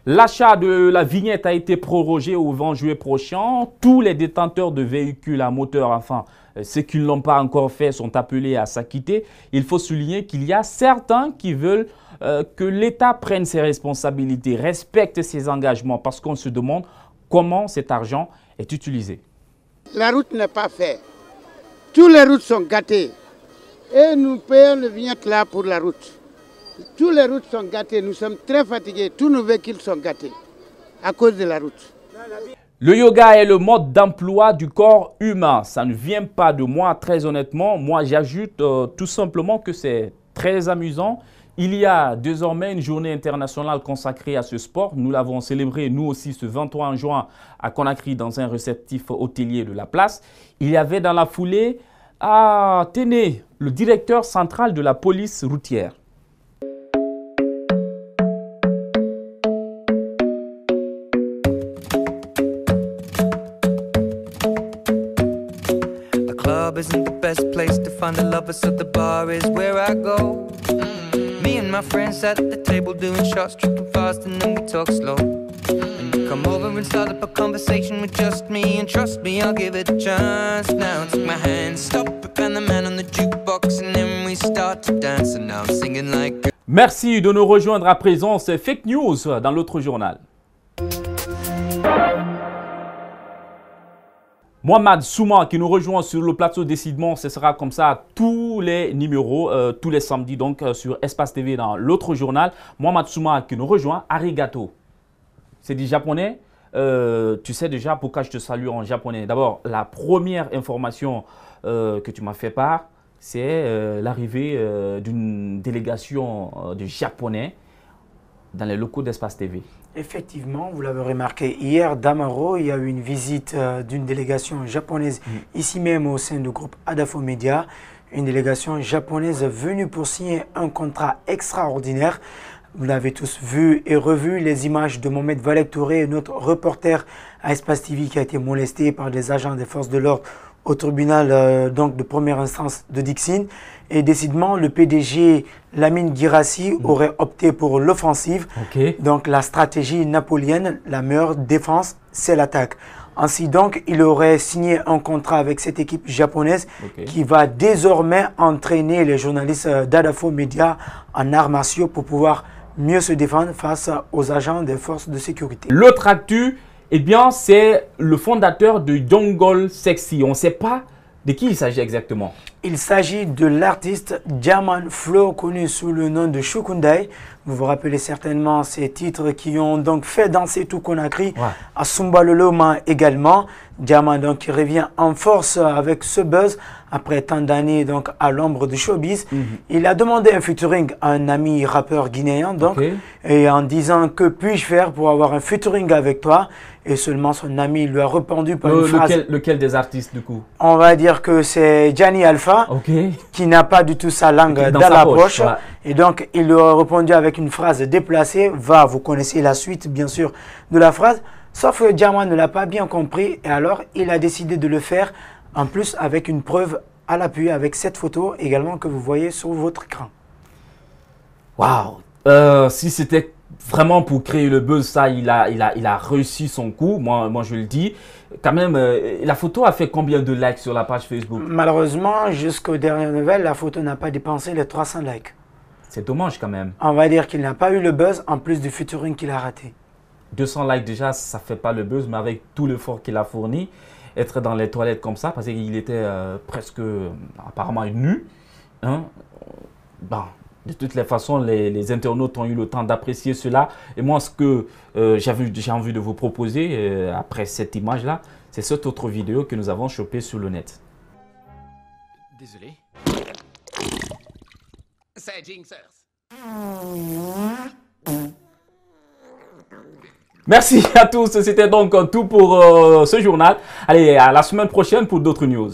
L'achat de la vignette a été prorogé au 20 juillet prochain. Tous les détenteurs de véhicules à moteur, enfin ceux qui ne l'ont pas encore fait, sont appelés à s'acquitter. Il faut souligner qu'il y a certains qui veulent que l'État prenne ses responsabilités, respecte ses engagements, parce qu'on se demande comment cet argent est utilisé. La route n'est pas faite. Toutes les routes sont gâtées. Et nous payons le vignette là pour la route. Toutes les routes sont gâtées, nous sommes très fatigués, tous nos véhicules sont gâtés à cause de la route. Le yoga est le mode d'emploi du corps humain. Ça ne vient pas de moi, très honnêtement. Moi, j'ajoute tout simplement que c'est très amusant. Il y a désormais une journée internationale consacrée à ce sport. Nous l'avons célébrée, nous aussi, ce 23 juin à Conakry, dans un réceptif hôtelier de la place. Il y avait dans la foulée, tenez, le directeur central de la police routière. Isn't the best place to find a lover, so the bar is where I go. Me and my friends at the table doing shots, tripping fast, and then we talk slow. And you come over and start up a conversation with just me, and trust me, I'll give it a chance. Now take my hand, stop it, and the man on the jukebox, and then we start to dance, and now I'm singing like. Merci de nous rejoindre à présent, c'est Fake News dans l'autre journal. Mohamed Souma qui nous rejoint sur le plateau Décidement, ce sera comme ça tous les numéros, tous les samedis donc sur Espace TV dans l'autre journal. Mohamed Souma qui nous rejoint, arigato. C'est du japonais. Tu sais déjà pourquoi je te salue en japonais. D'abord, la première information que tu m'as fait part, c'est l'arrivée d'une délégation de japonais dans les locaux d'Espace TV. Effectivement, vous l'avez remarqué, hier, Damaro, il y a eu une visite d'une délégation japonaise ici même au sein du groupe Adafo Media. Une délégation japonaise venue pour signer un contrat extraordinaire. Vous l'avez tous vu et revu, les images de Mohamed Valek Touré, notre reporter à Espace TV qui a été molesté par des agents des forces de l'ordre au tribunal donc de première instance de Dixine. Et décidément, le PDG Lamine Guirassi aurait opté pour l'offensive. Donc la stratégie napoléonienne, la meilleure défense, c'est l'attaque. Ainsi donc, il aurait signé un contrat avec cette équipe japonaise qui va désormais entraîner les journalistes d'Adafo Media en arts martiaux pour pouvoir mieux se défendre face aux agents des forces de sécurité. L'autre actu, eh bien, c'est le fondateur de Jungle Sexy. On ne sait pas de qui il s'agit exactement. Il s'agit de l'artiste Diamond Flow, connu sous le nom de Shukundai. Vous vous rappelez certainement ces titres qui ont donc fait danser tout Conakry, à Sumbaloloma également. Diamond donc qui revient en force avec ce buzz après tant d'années donc à l'ombre du showbiz. Il a demandé un featuring à un ami rappeur guinéen donc et en disant que puis-je faire pour avoir un featuring avec toi, et seulement son ami lui a répondu par une phrase. Lequel des artistes du coup? On va dire que c'est Gianni Alpha qui n'a pas du tout sa langue dans la poche. Et donc il lui a répondu avec une phrase déplacée. Vous connaissez la suite bien sûr de la phrase. Sauf que Diamond ne l'a pas bien compris et alors il a décidé de le faire en plus avec une preuve à l'appui, avec cette photo également que vous voyez sur votre écran. Waouh! Si c'était vraiment pour créer le buzz, ça, il a réussi son coup, moi je le dis. Quand même, la photo a fait combien de likes sur la page Facebook? Malheureusement, jusqu'aux dernières nouvelles, la photo n'a pas dépensé les 300 likes. C'est dommage quand même. On va dire qu'il n'a pas eu le buzz en plus du featuring qu'il a raté. 200 likes déjà, ça ne fait pas le buzz, mais avec tout l'effort qu'il a fourni, être dans les toilettes comme ça, parce qu'il était presque apparemment nu. Hein? Bon, de toutes les façons, les internautes ont eu le temps d'apprécier cela. Et moi, ce que j'ai envie de vous proposer après cette image-là, c'est cette autre vidéo que nous avons chopée sur le net. Désolé. C'est Jinxers. Merci à tous, c'était donc tout pour ce journal. Allez, à la semaine prochaine pour d'autres news.